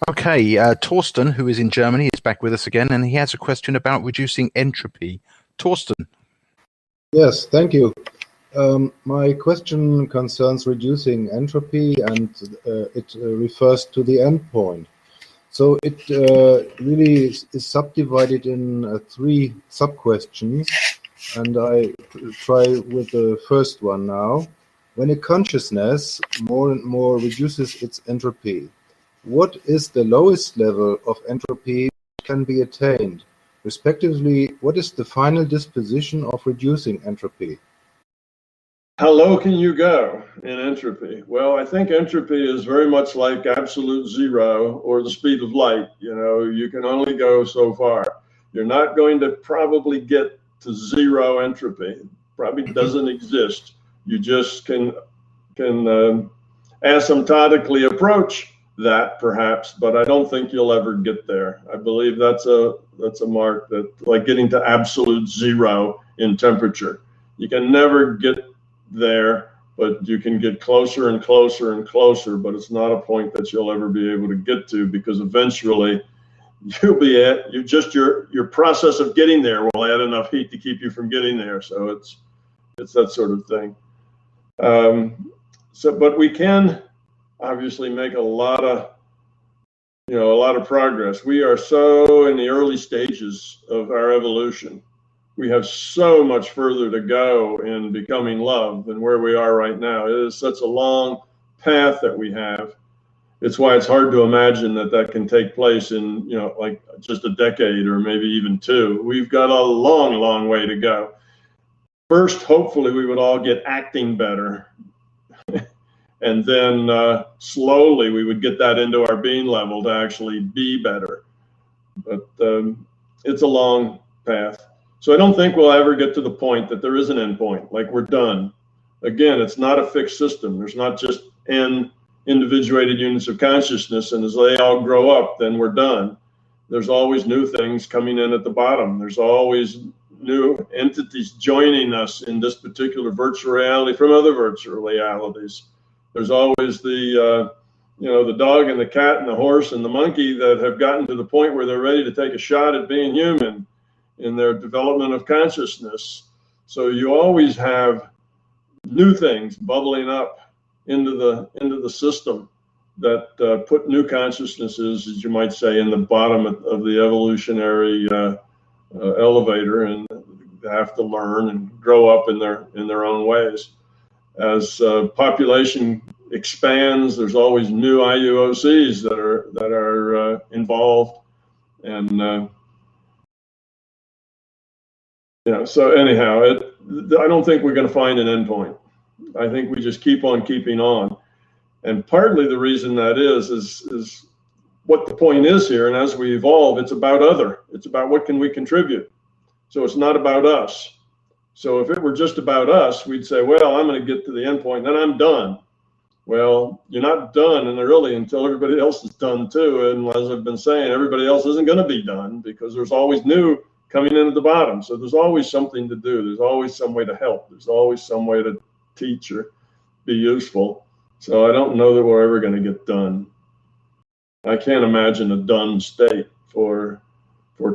Okay, Torsten, who is in Germany, is back with us again, and he has a question about reducing entropy. Torsten. Yes, thank you. My question concerns reducing entropy, and it refers to the endpoint. So it really is subdivided in 3 sub-questions, and I try with the first one now. When a consciousness more and more reduces its entropy, what is the lowest level of entropy that can be attained? Respectively, what is the final disposition of reducing entropy? How low can you go in entropy? Well, I think entropy is very much like absolute zero or the speed of light. You know, you can only go so far. You're not going to probably get to zero entropy. Probably doesn't exist. You just can asymptotically approach that perhaps, but I don't think you'll ever get there. I believe that's a mark that, like getting to absolute zero in temperature. You can never get there, but you can get closer and closer and closer, but it's not a point that you'll ever be able to get to, because eventually you'll be at your process of getting there will add enough heat to keep you from getting there. So it's that sort of thing. But we can obviously make a lot of progress. We are so in the early stages of our evolution. We have so much further to go in becoming love than where we are right now. It is such a long path that we have. It's why it's hard to imagine that can take place in, like just a decade or maybe even 2. We've got a long, long way to go. First, hopefully we would all get acting better. And then slowly we would get that into our being level to actually be better. But it's a long path. So I don't think we'll ever get to the point that there is an end point, like we're done. Again, it's not a fixed system. There's not just n individuated units of consciousness, and as they all grow up, then we're done. There's always new things coming in at the bottom. There's always new entities joining us in this particular virtual reality from other virtual realities. There's always the dog and the cat and the horse and the monkey that have gotten to the point where they're ready to take a shot at being human in their development of consciousness. So you always have new things bubbling up into the system that put new consciousnesses, as you might say, in the bottom of the evolutionary elevator, and they have to learn and grow up in their own ways. As population expands, there's always new IUOCs that are involved, and so anyhow, I don't think we're going to find an endpoint. I think we just keep on keeping on, and partly the reason that is what the point is here. And as we evolve, it's about it's about what can we contribute. So it's not about us. So if it were just about us, we'd say, well, I'm going to get to the end point, then I'm done. Well, you're not done really until everybody else is done too. And as I've been saying, everybody else isn't going to be done, because there's always new coming in at the bottom. So there's always something to do. There's always some way to help. There's always some way to teach or be useful. So I don't know that we're ever going to get done. I can't imagine a done state for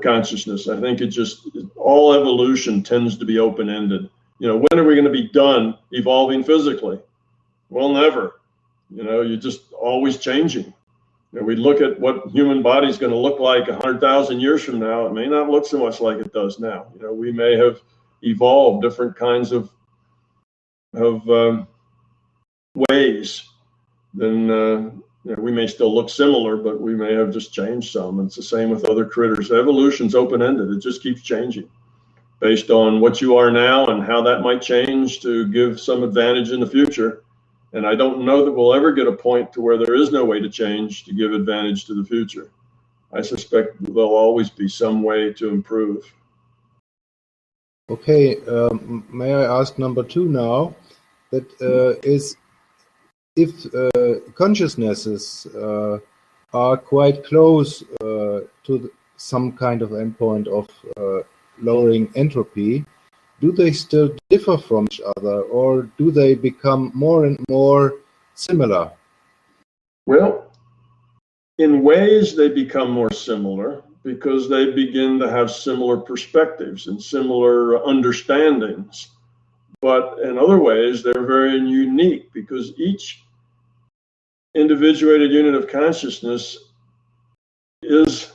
consciousness. I think all evolution tends to be open-ended. When are we going to be done evolving physically? Well, never. You're just always changing. We look at what human body is going to look like 100,000 years from now. It may not look so much like it does now. We may have evolved different kinds of ways. Then we may still look similar, but we may have just changed some. It's the same with other critters. Evolution's open-ended. It just keeps changing based on what you are now and how that might change to give some advantage in the future. And I don't know that we'll ever get a point to where there is no way to change to give advantage to the future. I suspect there'll always be some way to improve. Okay, may I ask number 2 now? That is, if consciousnesses are quite close to some kind of endpoint of lowering entropy, do they still differ from each other, or do they become more and more similar? Well, In ways, they become more similar because they begin to have similar perspectives and similar understandings. But in other ways, they're very unique because each individuated unit of consciousness is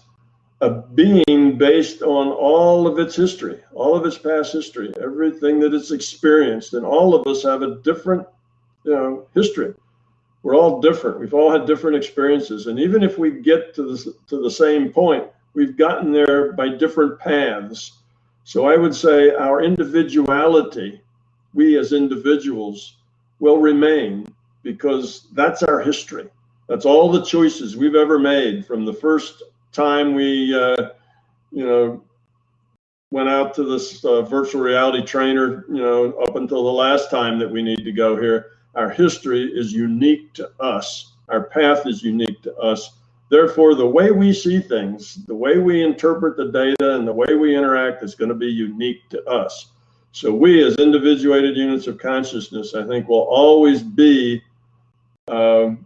a being based on all of its history, all of its past history, everything that it's experienced. And all of us have a different, history. We're all different. We've all had different experiences. And even if we get to the same point, we've gotten there by different paths. So I would say our individuality, we as individuals, will remain because that's our history. That's all the choices we've ever made from the first time we, went out to this virtual reality trainer, up until the last time that we need to go here. Our history is unique to us. Our path is unique to us. Therefore, the way we see things, the way we interpret the data, and the way we interact is going to be unique to us. So we, as individuated units of consciousness, I think will always be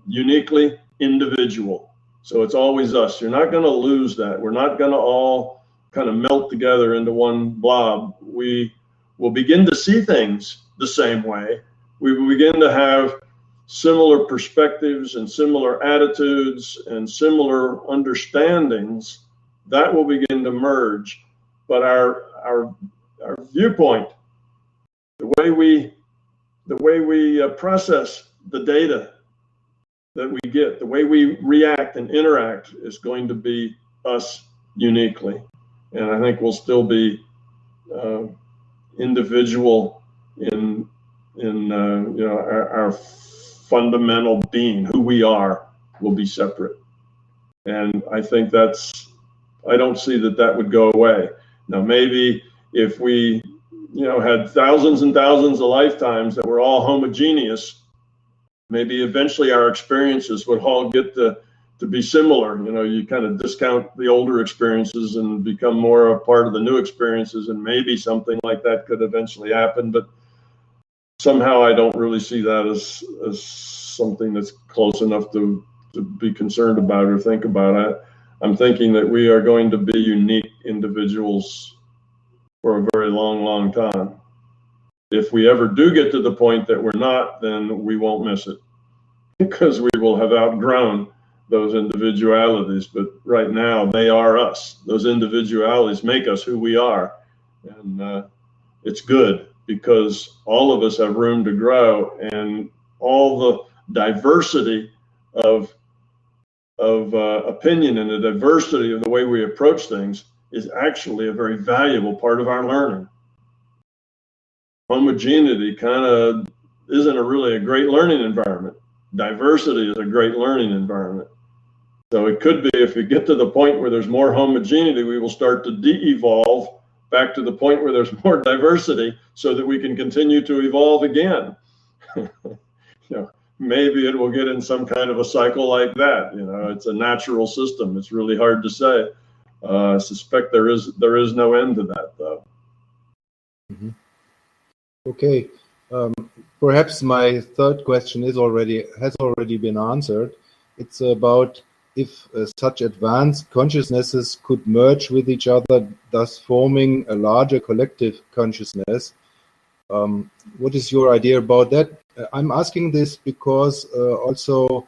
uniquely individual. So it's always us. You're not going to lose that. We're not going to all kind of melt together into one blob. We will begin to see things the same way. We will begin to have similar perspectives and similar attitudes and similar understandings. That will begin to merge. But our viewpoint, the way we process the data that we get, the way we react and interact is going to be us uniquely. And I think we'll still be individual in our fundamental being, who we are, will be separate. And I think I don't see that would go away. Now, maybe if we, had thousands and thousands of lifetimes that were all homogeneous, maybe eventually our experiences would all get to be similar. You kind of discount the older experiences and become more a part of the new experiences, and maybe something like that could eventually happen. But somehow I don't really see that as something that's close enough to be concerned about or think about. I'm thinking that we are going to be unique individuals for a very long, long time. If we ever do get to the point that we're not, then we won't miss it because we will have outgrown those individualities. But right now, they are us. Those individualities make us who we are. And it's good because all of us have room to grow, and all the diversity of opinion and the diversity of the way we approach things is actually a very valuable part of our learning. Homogeneity kind of isn't really a great learning environment. Diversity is a great learning environment. So it could be, if we get to the point where there's more homogeneity, we will start to de-evolve back to the point where there's more diversity so that we can continue to evolve again. Maybe it will get in some kind of a cycle like that. It's a natural system. It's really hard to say. I suspect there is no end to that, though. Mm-hmm. Okay. Perhaps my third question has already been answered. It's about if such advanced consciousnesses could merge with each other, thus forming a larger collective consciousness. What is your idea about that? I'm asking this because also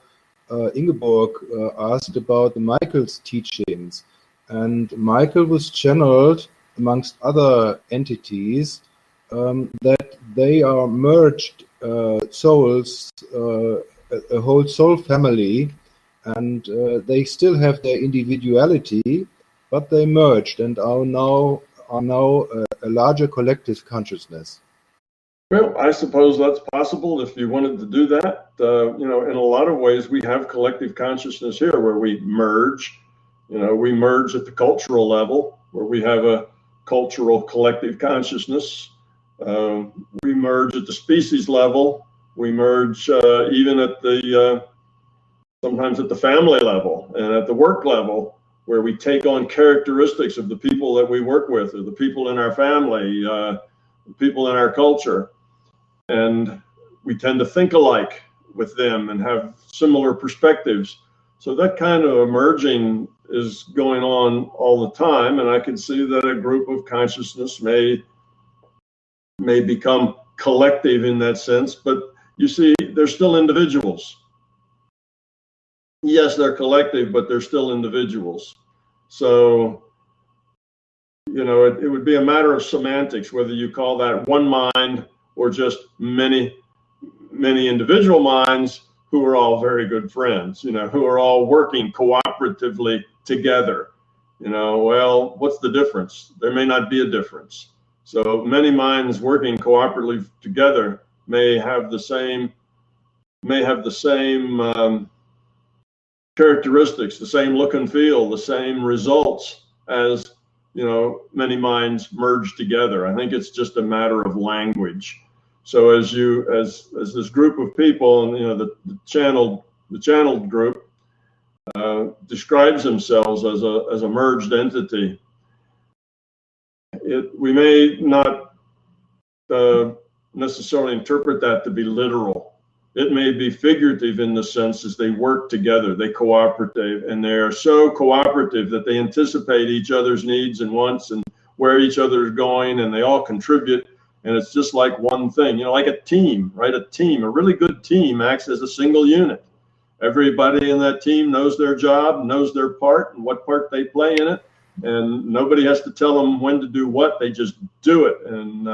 Ingeborg asked about Michael's teachings, and Michael was channeled amongst other entities that they are merged souls, a whole soul family, and they still have their individuality, but they merged and are now a larger collective consciousness. Well, I suppose that's possible if you wanted to do that. In a lot of ways, we have collective consciousness here where we merge. We merge at the cultural level, where we have a cultural collective consciousness. We merge at the species level. We merge even at sometimes at the family level and at the work level, where we take on characteristics of the people that we work with, or the people in our family, the people in our culture. And we tend to think alike with them and have similar perspectives. So that kind of emerging is going on all the time, and I can see that a group of consciousness may become collective in that sense, but you see, they're still individuals. Yes, they're collective, but they're still individuals. So, you know, it would be a matter of semantics, whether you call that one mind or just many individual minds who are all very good friends, you know, who are all working cooperatively together. You know, well, what's the difference? There may not be a difference. So many minds working cooperatively together may have the same characteristics, the same look and feel, the same results as, you know, many minds merged together. I think it's just a matter of language. So as this group of people, and you know, the channeled group describes themselves as a merged entity, we may not necessarily interpret that to be literal. It may be figurative in the sense as they work together, they cooperate, and they are so cooperative that they anticipate each other's needs and wants and where each other is going, and they all contribute. And it's just like one thing, you know, like a team, right? A really good team acts as a single unit. Everybody in that team knows their job, knows their part and what part they play in it. And nobody has to tell them when to do what, they just do it. And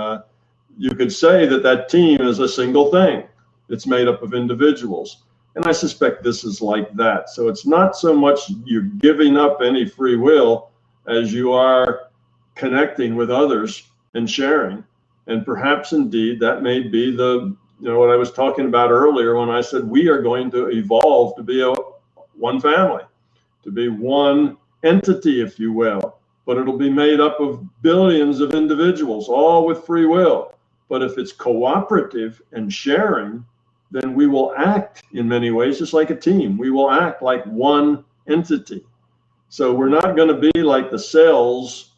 you could say that team is a single thing. It's made up of individuals. And I suspect this is like that. So it's not so much you're giving up any free will as you are connecting with others and sharing. And perhaps indeed that may be what I was talking about earlier when I said we are going to evolve to be one family, to be one entity, if you will. But it'll be made up of billions of individuals, all with free will. But if it's cooperative and sharing, then we will act in many ways just like a team. We will act like one entity. So we're not going to be like the cells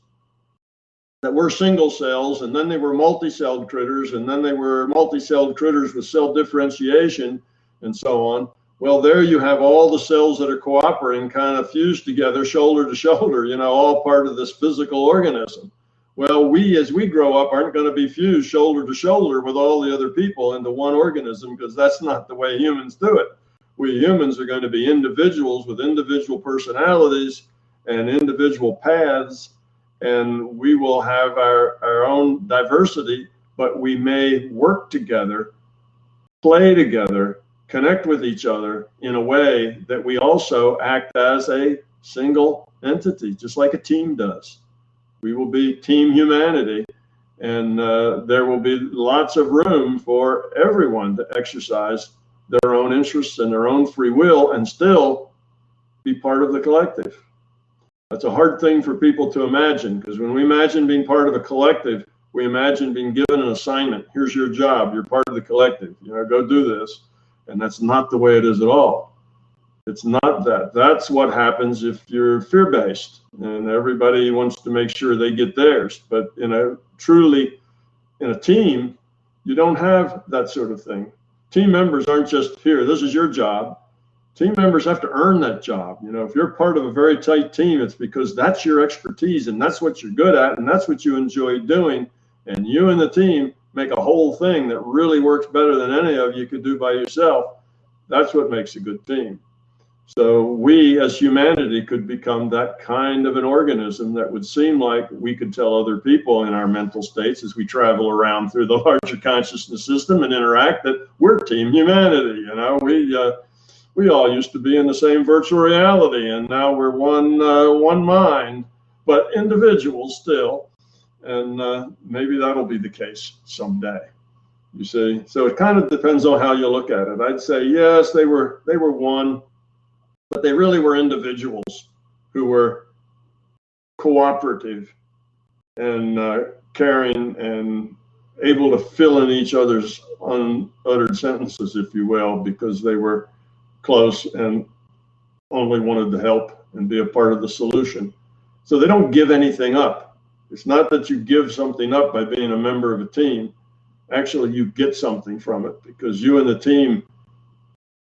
that were single cells, and then they were multi-celled critters, and then they were multi-celled critters with cell differentiation and so on. Well, there you have all the cells that are cooperating, kind of fused together, shoulder to shoulder, you know, all part of this physical organism. Well, we, as we grow up, aren't going to be fused shoulder to shoulder with all the other people into one organism, because that's not the way humans do it. We humans are going to be individuals with individual personalities and individual paths, and we will have our own diversity, but we may work together, play together, connect with each other in a way that we also act as a single entity, just like a team does. We will be team humanity, and there will be lots of room for everyone to exercise their own interests and their own free will and still be part of the collective. That's a hard thing for people to imagine, because when we imagine being part of a collective, we imagine being given an assignment. Here's your job. You're part of the collective. You know, go do this. And that's not the way it is at all. It's not that. That's what happens if you're fear-based and everybody wants to make sure they get theirs. But in a team, you don't have that sort of thing. Team members aren't just here, this is your job. Team members have to earn that job. You know, if you're part of a very tight team, it's because that's your expertise and that's what you're good at and that's what you enjoy doing. And you and the team make a whole thing that really works better than any of you could do by yourself. That's what makes a good team. So we as humanity could become that kind of an organism that would seem like we could tell other people in our mental states as we travel around through the larger consciousness system and interact that we're team humanity. You know, we all used to be in the same virtual reality, and now we're one mind, but individuals still. And maybe that'll be the case someday. You see, so it kind of depends on how you look at it. I'd say yes, they were one, but they really were individuals who were cooperative and caring and able to fill in each other's unuttered sentences, if you will, because they were close and only wanted to help and be a part of the solution. So they don't give anything up. It's not that you give something up by being a member of a team. Actually, you get something from it because you and the team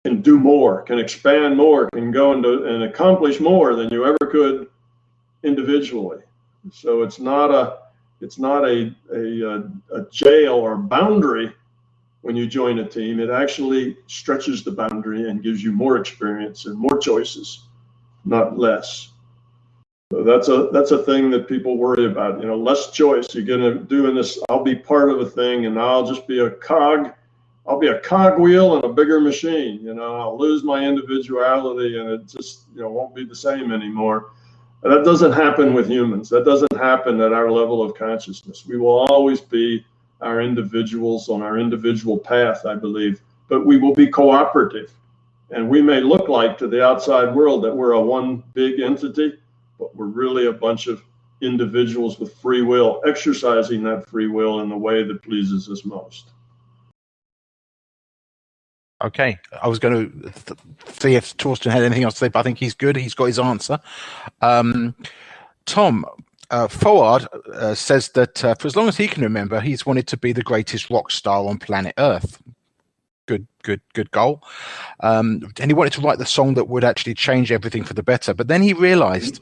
can do more, can expand more, can go into and accomplish more than you ever could individually. So it's not a jail or boundary when you join a team. It actually stretches the boundary and gives you more experience and more choices, not less. So that's a thing that people worry about. Less choice. You're gonna do in this. I'll be part of a thing, and I'll just be a cog. I'll be a cogwheel in a bigger machine. I'll lose my individuality, and it just won't be the same anymore. And that doesn't happen with humans. That doesn't happen at our level of consciousness. We will always be our individuals on our individual path, I believe, but we will be cooperative. And we may look like to the outside world that we're a one big entity, but we're really a bunch of individuals with free will, exercising that free will in the way that pleases us most. Okay, I was going to see if Torsten had anything else to say, but I think he's good. He's got his answer. Tom, Forward says that for as long as he can remember, he's wanted to be the greatest rock star on planet Earth. Good goal. And he wanted to write the song that would actually change everything for the better. But then he realized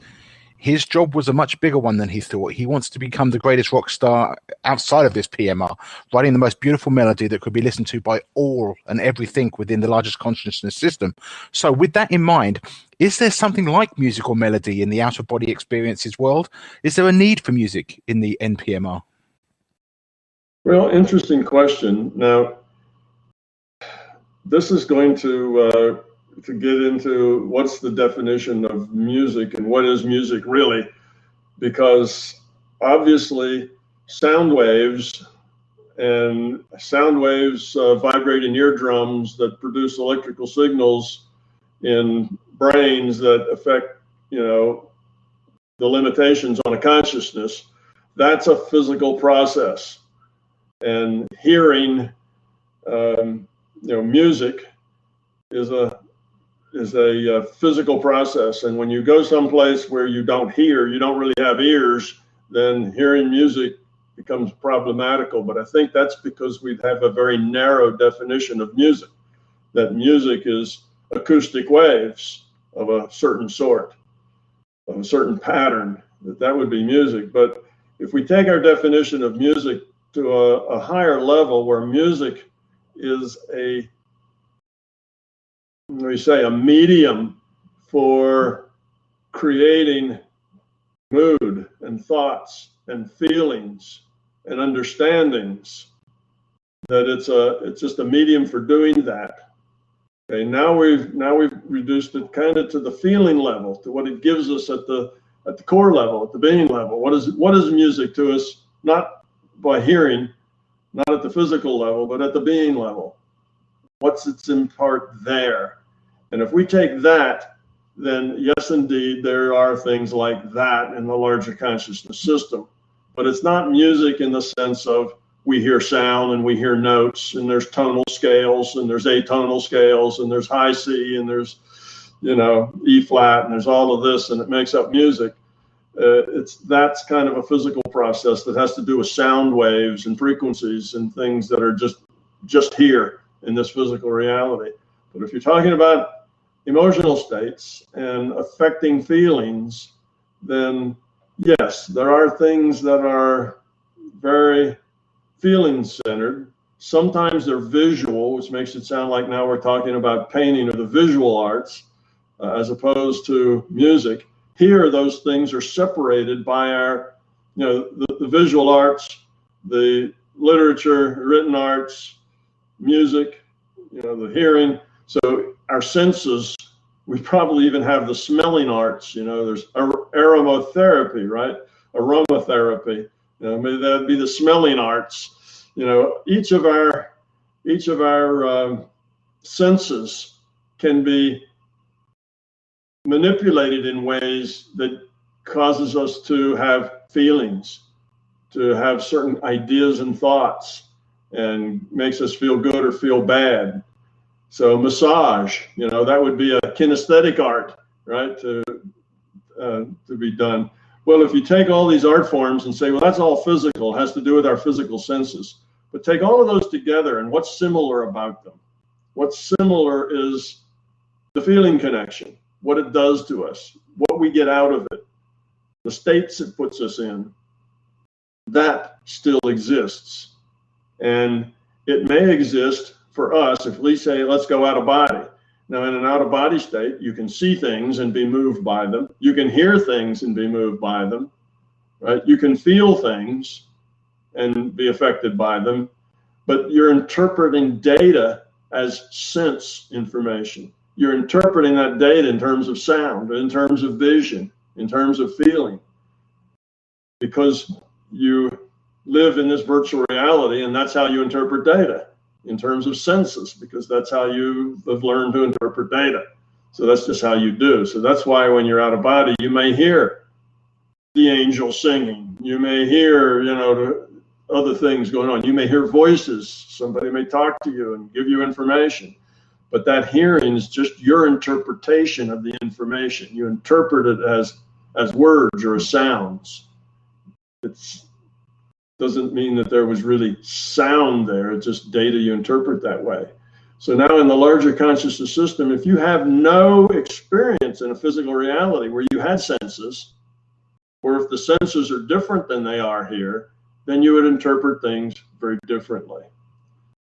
his job was a much bigger one than he thought. He wants to become the greatest rock star outside of this PMR, writing the most beautiful melody that could be listened to by all and everything within the largest consciousness system. So with that in mind, is there something like musical melody in the out-of-body experiences world? Is there a need for music in the NPMR? Well, interesting question. Now, this is going to get into what's the definition of music and what is music really, because obviously sound waves vibrate in eardrums that produce electrical signals in brains that affect the limitations on a consciousness. That's a physical process, and hearing music is a physical process. And when you go someplace where you don't hear, you don't really have ears, then hearing music becomes problematical. But I think that's because we have a very narrow definition of music, that music is acoustic waves of a certain sort, of a certain pattern, that would be music. But if we take our definition of music to a higher level, where music is a medium for creating mood and thoughts and feelings and understandings, that it's just a medium for doing that. Okay, now we've reduced it kind of to the feeling level, to what it gives us at the core level, at the being level. What is music to us? Not by hearing, not at the physical level, but at the being level. What's its impart there? And if we take that, then yes, indeed, there are things like that in the larger consciousness system. But it's not music in the sense of we hear sound and we hear notes, and there's tonal scales and there's atonal scales and there's high C and there's E flat and there's all of this, and it makes up music. That's kind of a physical process that has to do with sound waves and frequencies and things that are just here in this physical reality. But if you're talking about emotional states and affecting feelings, then yes, there are things that are very feeling centered. Sometimes they're visual, which makes it sound like now we're talking about painting or the visual arts as opposed to music. Here, those things are separated by our, the visual arts, the literature, written arts, music, the hearing. So our senses, we probably even have the smelling arts. There's aromatherapy, right? Aromatherapy. Maybe that'd be the smelling arts. Each of our senses can be manipulated in ways that causes us to have feelings, to have certain ideas and thoughts, and makes us feel good or feel bad. So massage, that would be a kinesthetic art, right, to be done. Well, if you take all these art forms and say, well, that's all physical, it has to do with our physical senses. But take all of those together, and what's similar about them? What's similar is the feeling connection, what it does to us, what we get out of it, the states it puts us in. That still exists. And it may exist for us if we say, let's go out of body. Now, in an out-of-body state, you can see things and be moved by them. You can hear things and be moved by them, right? You can feel things and be affected by them, but you're interpreting data as sense information. You're interpreting that data in terms of sound, in terms of vision, in terms of feeling, because you live in this virtual reality, and that's how you interpret data, in terms of senses, because that's how you have learned to interpret data. So that's just how you do. So that's why when you're out of body, you may hear the angel singing. You may hear, other things going on. You may hear voices. Somebody may talk to you and give you information. But that hearing is just your interpretation of the information. You interpret it as words or as sounds. It doesn't mean that there was really sound there. It's just data you interpret that way. So now in the larger consciousness system, if you have no experience in a physical reality where you had senses, or if the senses are different than they are here, then you would interpret things very differently.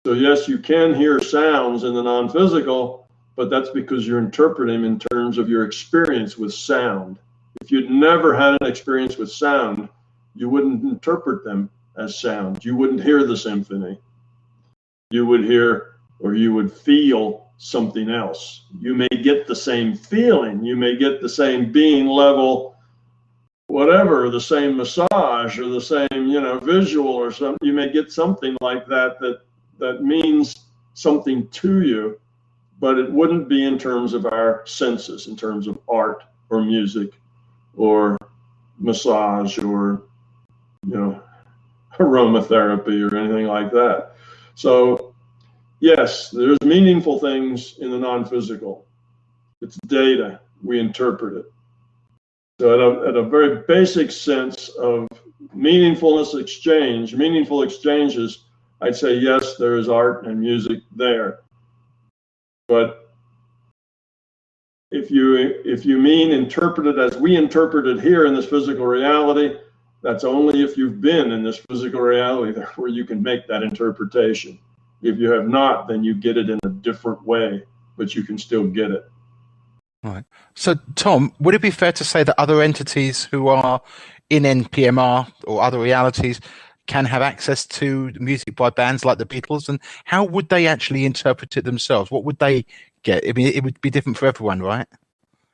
So yes, you can hear sounds in the non-physical, but that's because you're interpreting in terms of your experience with sound. If you'd never had an experience with sound, you wouldn't interpret them as sound. You wouldn't hear the symphony. You would hear, or you would feel something else. You may get the same feeling. You may get the same being level, whatever, the same massage or the same, visual or something. You may get something like that means something to you, but it wouldn't be in terms of our senses, in terms of art or music or massage or, aromatherapy or anything like that. So yes, there's meaningful things in the non-physical. It's data. We interpret it. So at a very basic sense of meaningful exchanges, I'd say yes, there is art and music there. But if you mean interpret it as we interpret it here in this physical reality, that's only if you've been in this physical reality where you can make that interpretation. If you have not, then you get it in a different way, but you can still get it. Right. So, Tom, would it be fair to say that other entities who are in NPMR or other realities can have access to music by bands like the Beatles? And how would they actually interpret it themselves? What would they get? I mean, it would be different for everyone, right?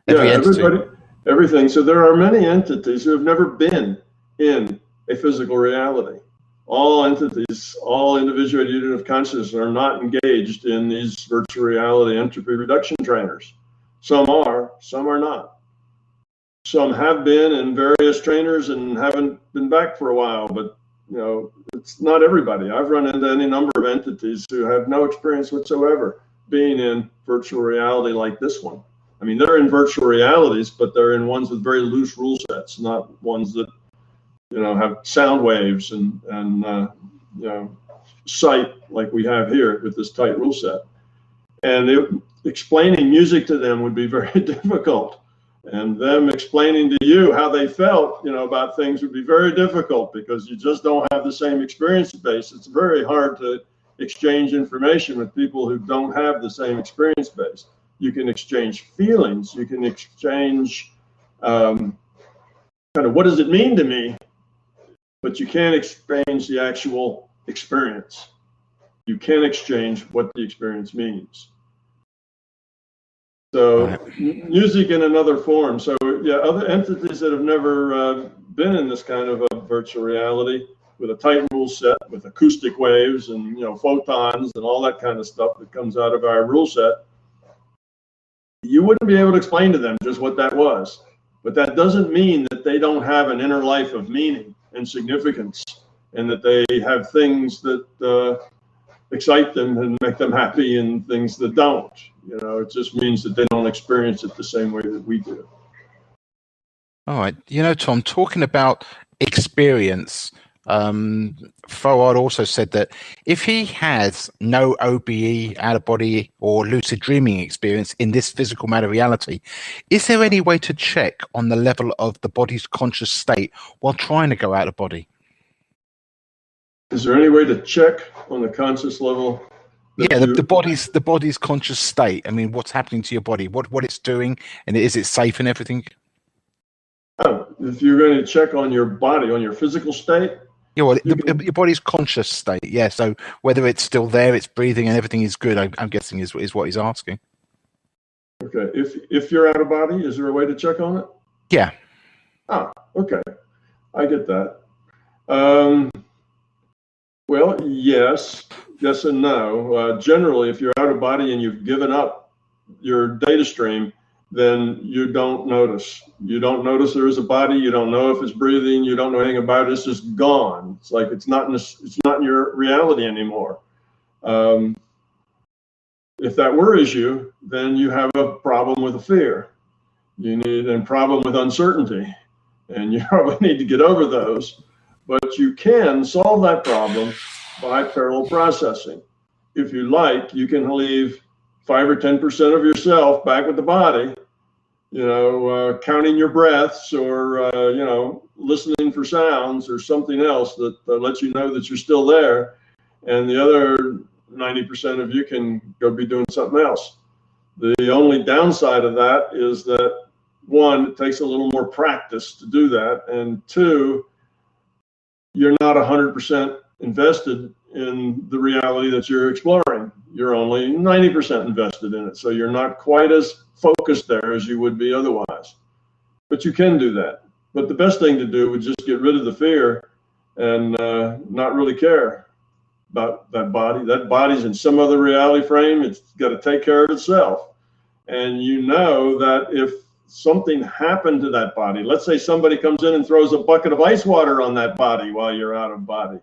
Everything. So there are many entities who have never been in a physical reality. All entities, all individuated unit of consciousness are not engaged in these virtual reality entropy reduction trainers. Some are, some are not. Some have been in various trainers and haven't been back for a while, but it's not everybody. I've run into any number of entities who have no experience whatsoever being in virtual reality like this one. I mean, they're in virtual realities, but they're in ones with very loose rule sets, not ones that have sound waves and sight like we have here with this tight rule set. And explaining music to them would be very difficult. And them explaining to you how they felt, about things would be very difficult because you just don't have the same experience base. It's very hard to exchange information with people who don't have the same experience base. You can exchange feelings. You can exchange kind of what does it mean to me, but you can't exchange the actual experience. You can exchange what the experience means. So music in another form. So yeah, other entities that have never been in this kind of a virtual reality with a tight rule set, with acoustic waves and photons and all that kind of stuff that comes out of our rule set, you wouldn't be able to explain to them just what that was. But that doesn't mean that they don't have an inner life of meaning and significance, and that they have things that excite them and make them happy and things that don't. It just means that they don't experience it the same way that we do. All right. Tom, talking about experience, Fouad also said that if he has no OBE, out of body, or lucid dreaming experience in this physical matter reality, is there any way to check on the level of the body's conscious state while trying to go out of body? Is there any way to check on the conscious level? Yeah, the body's conscious state. I mean, what's happening to your body, what it's doing, and is it safe and everything? Oh, if you're going to check on your body, on your physical state. Yeah, well, your body's conscious state. Yeah, so whether it's still there, it's breathing, and everything is good. I'm guessing is what he's asking. Okay, if you're out of body, is there a way to check on it? Yeah. Ah, okay, I get that. Well, yes and no. Generally, if you're out of body and you've given up your data stream, then you don't notice. You don't notice there is a body. You don't know if it's breathing. You don't know anything about it. It's just gone. It's like it's not in your reality anymore. If that worries you, then you have a problem with a fear. You need a problem with uncertainty, and you probably need to get over those. But you can solve that problem by parallel processing. If you like, you can leave 5 or 10% of yourself back with the body, counting your breaths or, listening for sounds or something else that lets you know that you're still there. And the other 90% of you can go be doing something else. The only downside of that is that, one, it takes a little more practice to do that. And two, you're not 100% invested in the reality that you're exploring. You're only 90% invested in it. So you're not quite as focused there as you would be otherwise. But you can do that. But the best thing to do would just get rid of the fear and not really care about that body. That body's in some other reality frame. It's got to take care of itself. And you know that if something happened to that body, let's say somebody comes in and throws a bucket of ice water on that body while you're out of body,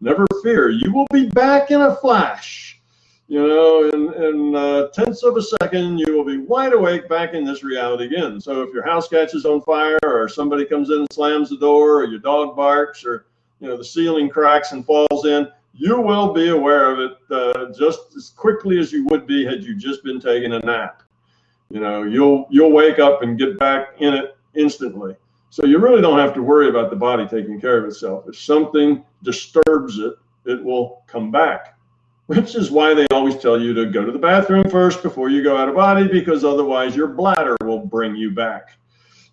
never fear, you will be back in a flash. In tenths of a second, you will be wide awake back in this reality again. So if your house catches on fire, or somebody comes in and slams the door, or your dog barks, or the ceiling cracks and falls in, you will be aware of it just as quickly as you would be had you just been taking a nap. You'll wake up and get back in it instantly. So you really don't have to worry about the body taking care of itself. If something disturbs it, it will come back, which is why they always tell you to go to the bathroom first before you go out of body, because otherwise your bladder will bring you back.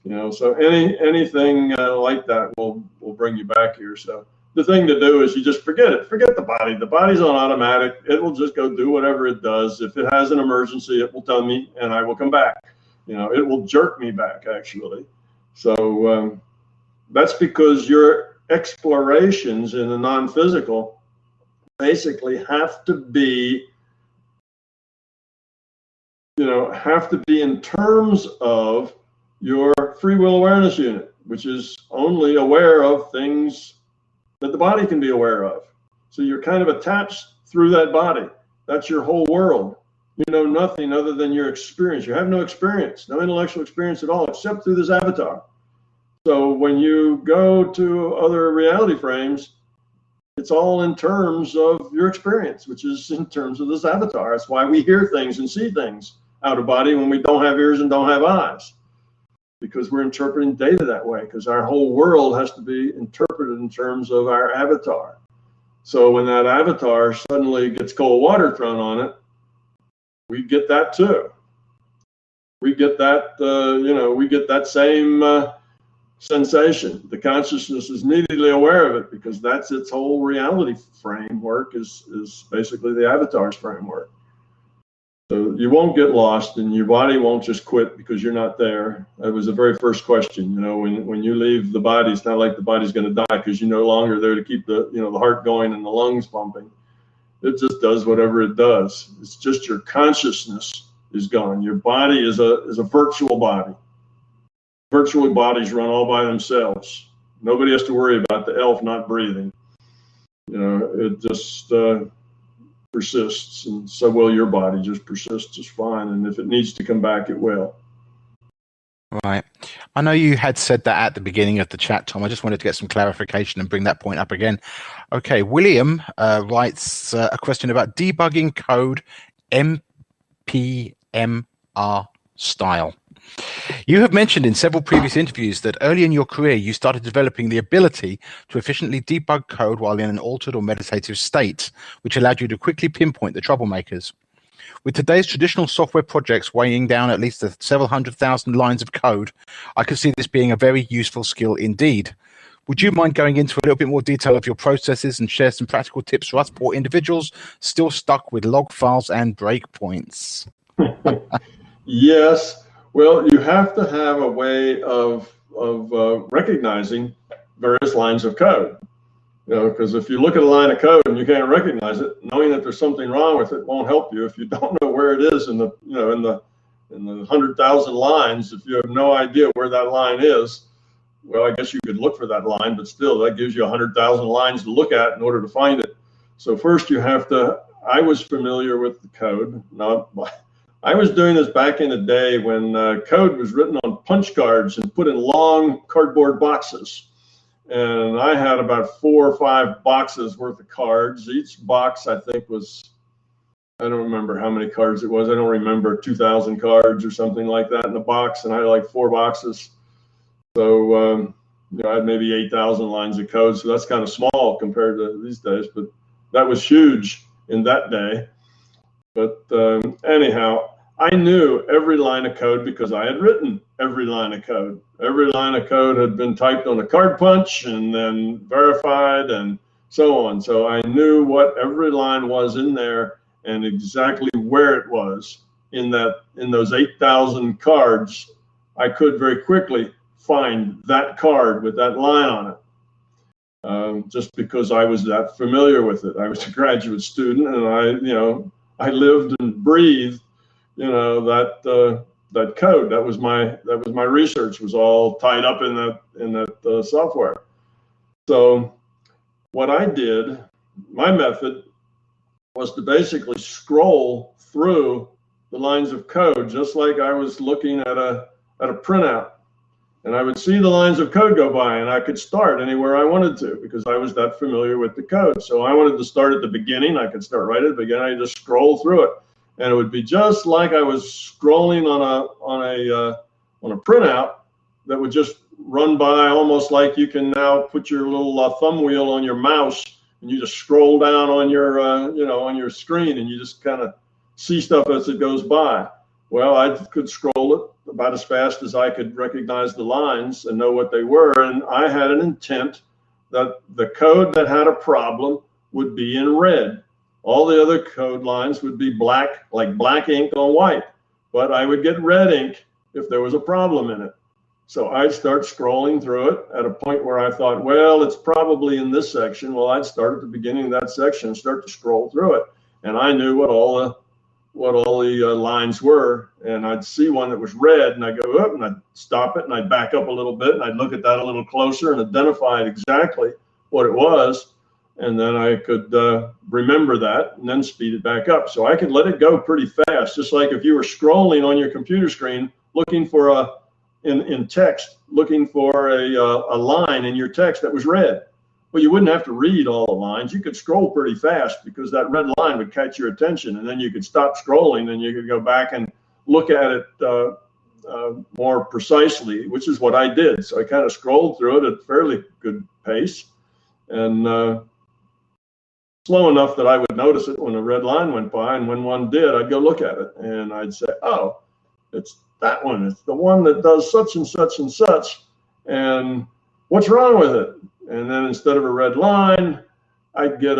So anything like that will bring you back here. So the thing to do is you just forget it. Forget the body. The body's on automatic. It will just go do whatever it does. If it has an emergency, it will tell me and I will come back. It will jerk me back, actually. So that's because your explorations in the non-physical basically have to be in terms of your free will awareness unit, which is only aware of things that the body can be aware of. So you're kind of attached through that body. That's your whole world. You know nothing other than your experience. You have no experience, no intellectual experience at all, except through this avatar. So when you go to other reality frames, it's all in terms of your experience, which is in terms of this avatar. That's why we hear things and see things out of body when we don't have ears and don't have eyes, because we're interpreting data that way, because our whole world has to be interpreted in terms of our avatar. So when that avatar suddenly gets cold water thrown on it, we get that too. We get that, we get that same sensation. The consciousness is immediately aware of it, because that's its whole reality framework is basically the avatar's framework. So you won't get lost, and your body won't just quit because you're not there. That was the very first question. When you leave the body, it's not like the body's going to die because you're no longer there to keep the heart going and the lungs pumping. It just does whatever it does. It's just your consciousness is gone. Your body is a virtual body. Virtual bodies run all by themselves. Nobody has to worry about the elf not breathing. It just persists, and so will your body just persists just fine. And if it needs to come back, it will. Right. I know you had said that at the beginning of the chat, Tom. I just wanted to get some clarification and bring that point up again. Okay, William writes a question about debugging code MPMR style. You have mentioned in several previous interviews that early in your career you started developing the ability to efficiently debug code while in an altered or meditative state, which allowed you to quickly pinpoint the troublemakers. With today's traditional software projects weighing down at least several 100,000 lines of code, I could see this being a very useful skill indeed. Would you mind going into a little bit more detail of your processes and share some practical tips for us poor individuals still stuck with log files and breakpoints? Yes. Well, you have to have a way of recognizing various lines of code. You know, because if you look at a line of code and you can't recognize it, knowing that there's something wrong with it won't help you. If you don't know where it is in the 100,000 lines, if you have no idea where that line is, well, I guess you could look for that line, but still, that gives you 100,000 lines to look at in order to find it. So first, you have to. I was familiar with the code. I was doing this back in the day when code was written on punch cards and put in long cardboard boxes. And I had about 4 or 5 boxes worth of cards. Each box, I think, was, I don't remember how many cards it was. I don't remember, 2,000 cards or something like that in a box. And I had like 4 boxes. So, I had maybe 8,000 lines of code. So that's kind of small compared to these days. But that was huge in that day. But anyhow, I knew every line of code because I had written every line of code. Every line of code had been typed on a card punch and then verified and so on. So I knew what every line was in there and exactly where it was in those 8,000 cards. I could very quickly find that card with that line on it, just because I was that familiar with it. I was a graduate student, and I lived and breathed that code. That was my research, was all tied up in that software. So what I did, my method, was to basically scroll through the lines of code just like I was looking at a printout, and I would see the lines of code go by, and I could start anywhere I wanted to because I was that familiar with the code. So I wanted to start at the beginning. I could start right at the beginning. I just scroll through it. And it would be just like I was scrolling on a printout that would just run by, almost like you can now put your little thumb wheel on your mouse and you just scroll down on your on your screen and you just kind of see stuff as it goes by. Well, I could scroll it about as fast as I could recognize the lines and know what they were. And I had an intent that the code that had a problem would be in red. All the other code lines would be black, like black ink on white, but I would get red ink if there was a problem in it. So I'd start scrolling through it at a point where I thought, well, it's probably in this section. Well, I'd start at the beginning of that section and start to scroll through it. And I knew what all the lines were. And I'd see one that was red and I'd go up and I'd stop it and I'd back up a little bit and I'd look at that a little closer and identify exactly what it was. And then I could remember that and then speed it back up. So I could let it go pretty fast, just like if you were scrolling on your computer screen looking for in text, looking for a line in your text that was red. Well, you wouldn't have to read all the lines. You could scroll pretty fast because that red line would catch your attention, and then you could stop scrolling and you could go back and look at it more precisely, which is what I did. So I kind of scrolled through it at a fairly good pace, and slow enough that I would notice it when a red line went by, and when one did, I'd go look at it and I'd say, oh, it's that one. It's the one that does such and such and such, and what's wrong with it? And then instead of a red line, I'd get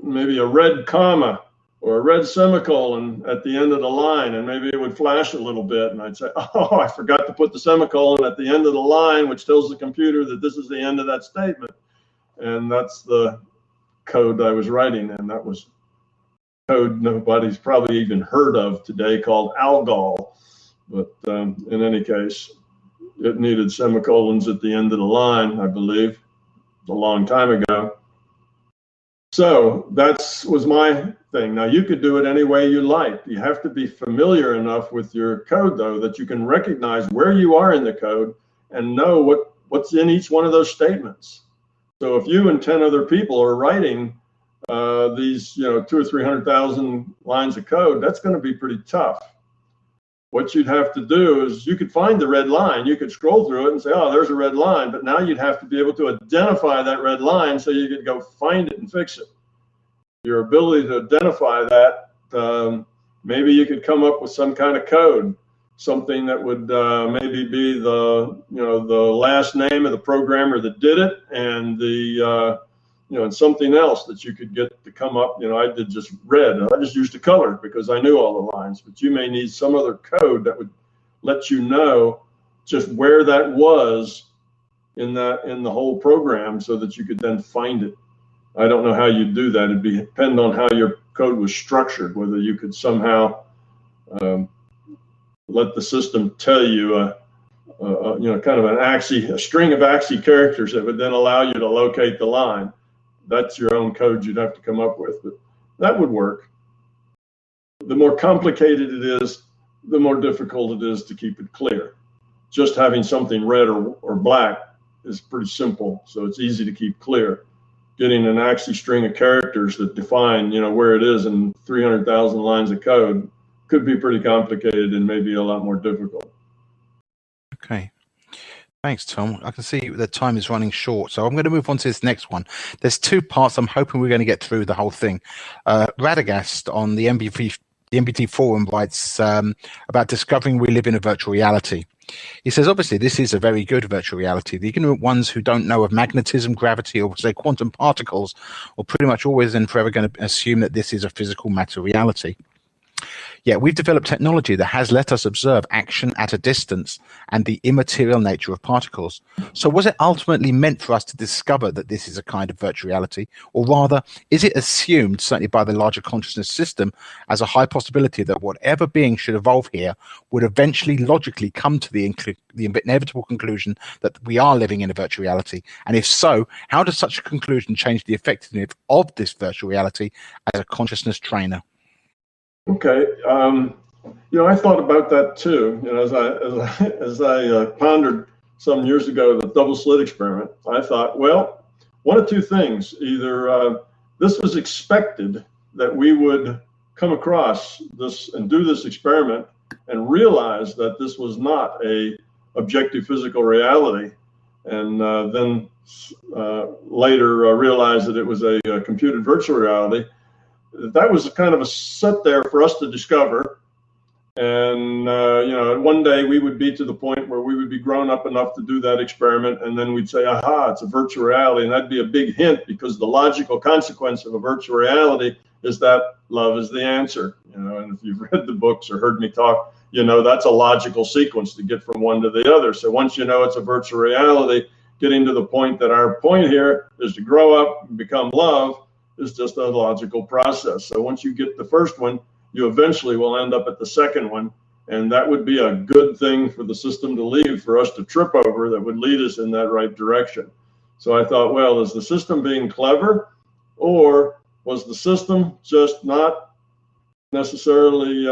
maybe a red comma or a red semicolon at the end of the line, and maybe it would flash a little bit, and I'd say, oh, I forgot to put the semicolon at the end of the line, which tells the computer that this is the end of that statement. And that's the code I was writing, and that was code nobody's probably even heard of today, called Algol. But in any case, it needed semicolons at the end of the line, I believe, a long time ago. So that's was my thing. Now you could do it any way you like. You have to be familiar enough with your code though that you can recognize where you are in the code and know what's in each one of those statements. So if you and 10 other people are writing these 200,000 or 300,000 lines of code, that's going to be pretty tough. What you'd have to do is you could find the red line. You could scroll through it and say, oh, there's a red line. But now you'd have to be able to identify that red line so you could go find it and fix it. Your ability to identify that, maybe you could come up with some kind of code, something that would maybe be the last name of the programmer that did it, and the and something else that you could get to come up. I did just red. I just used a color because I knew all the lines. But you may need some other code that would let you know just where that was in the whole program, so that you could then find it. I don't know how you do that. It'd depend on how your code was structured, whether you could somehow let the system tell you kind of a string of AXI characters that would then allow you to locate the line. That's your own code you'd have to come up with, but that would work. The more complicated it is, the more difficult it is to keep it clear. Just having something red or black is pretty simple, so it's easy to keep clear. Getting an AXI string of characters that define, where it is in 300,000 lines of code could be pretty complicated and maybe a lot more difficult. Okay. Thanks, Tom. I can see the time is running short, so I'm going to move on to this next one. There's two parts. I'm hoping we're going to get through the whole thing. Radagast on the MBT forum writes about discovering we live in a virtual reality. He says, obviously, this is a very good virtual reality. The ignorant ones who don't know of magnetism, gravity, or say quantum particles are pretty much always and forever going to assume that this is a physical matter reality. Yet we've developed technology that has let us observe action at a distance and the immaterial nature of particles. So was it ultimately meant for us to discover that this is a kind of virtual reality? Or rather, is it assumed, certainly by the larger consciousness system, as a high possibility that whatever being should evolve here would eventually logically come to the inevitable conclusion that we are living in a virtual reality? And if so, how does such a conclusion change the effectiveness of this virtual reality as a consciousness trainer? Okay, I thought about that too. As I pondered some years ago the double slit experiment, I thought, well, one of two things: either this was expected that we would come across this and do this experiment and realize that this was not a objective physical reality, and then later realize that it was a computed virtual reality. That was kind of a set there for us to discover. And, one day we would be to the point where we would be grown up enough to do that experiment. And then we'd say, aha, it's a virtual reality. And that'd be a big hint, because the logical consequence of a virtual reality is that love is the answer. And if you've read the books or heard me talk, that's a logical sequence to get from one to the other. So once you know it's a virtual reality, getting to the point that our point here is to grow up and become love is just a logical process. So once you get the first one, you eventually will end up at the second one, and that would be a good thing for the system to leave, for us to trip over, that would lead us in that right direction. So I thought, well, is the system being clever, or was the system just not necessarily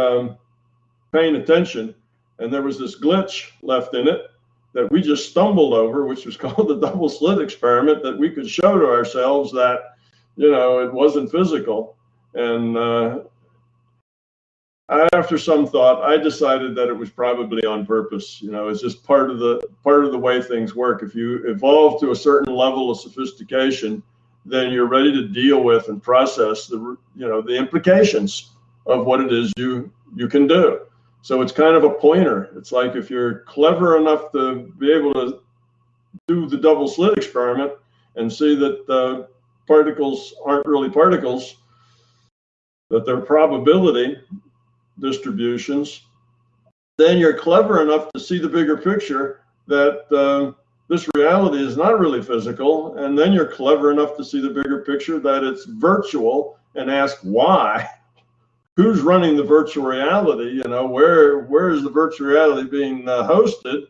paying attention, and there was this glitch left in it that we just stumbled over, which was called the double slit experiment, that we could show to ourselves that it wasn't physical. And after some thought, I decided that it was probably on purpose. It's just part of the way things work. If you evolve to a certain level of sophistication, then you're ready to deal with and process the implications of what it is you can do. So it's kind of a pointer. It's like if you're clever enough to be able to do the double slit experiment and see that particles aren't really particles, that they're probability distributions, then you're clever enough to see the bigger picture that this reality is not really physical, and then you're clever enough to see the bigger picture that it's virtual and ask why. Who's running the virtual reality? Where is the virtual reality being hosted?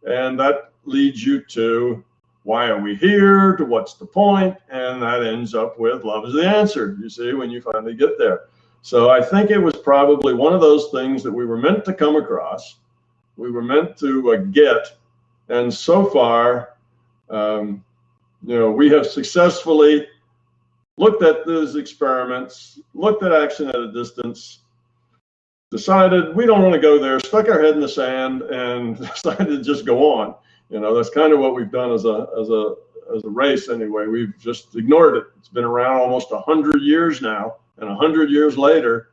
And that leads you to why are we here, to what's the point, and that ends up with love is the answer, you see, when you finally get there. So I think it was probably one of those things that we were meant to come across, we were meant to get, and so far, we have successfully looked at those experiments, looked at action at a distance, decided we don't want to go there, stuck our head in the sand, and decided to just go on. That's kind of what we've done as a race anyway. We've just ignored it. It's been around almost 100 years now, and 100 years later,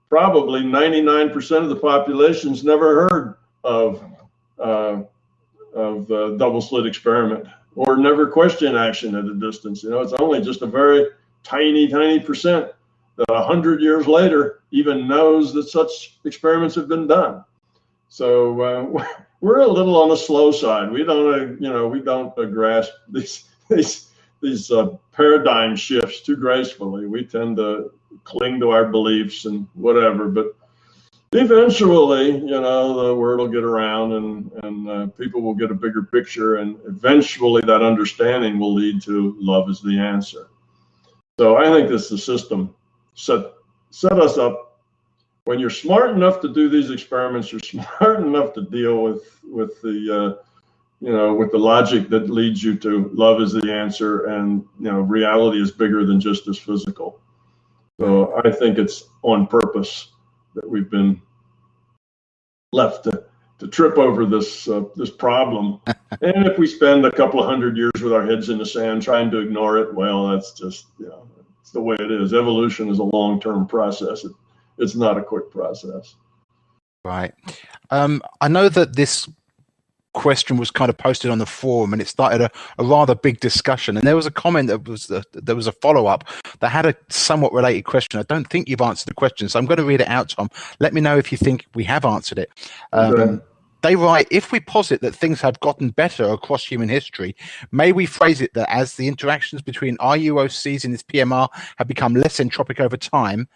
probably 99% of the population's never heard of the double slit experiment, or never questioned action at a distance. It's only just a very tiny percent that 100 years later even knows that such experiments have been done. So we're a little on the slow side. We don't grasp these paradigm shifts too gracefully. We tend to cling to our beliefs and whatever. But eventually, the word will get around, and people will get a bigger picture, and eventually that understanding will lead to love is the answer. So I think the system set us up. When you're smart enough to do these experiments, you're smart enough to deal with the logic that leads you to love is the answer, and reality is bigger than just this physical. So I think it's on purpose that we've been left to trip over this problem. And if we spend a couple of 100 years with our heads in the sand trying to ignore it, well, that's just it's the way it is. Evolution is a long-term process. It's not a quick process. Right. I know that this question was kind of posted on the forum, and it started a rather big discussion, and there was a comment there was a follow-up that had a somewhat related question. I don't think you've answered the question, so I'm going to read it out, Tom. Let me know if you think we have answered it. Okay. They write, if we posit that things have gotten better across human history, may we phrase it that as the interactions between RUOCs in this PMR have become less entropic over time,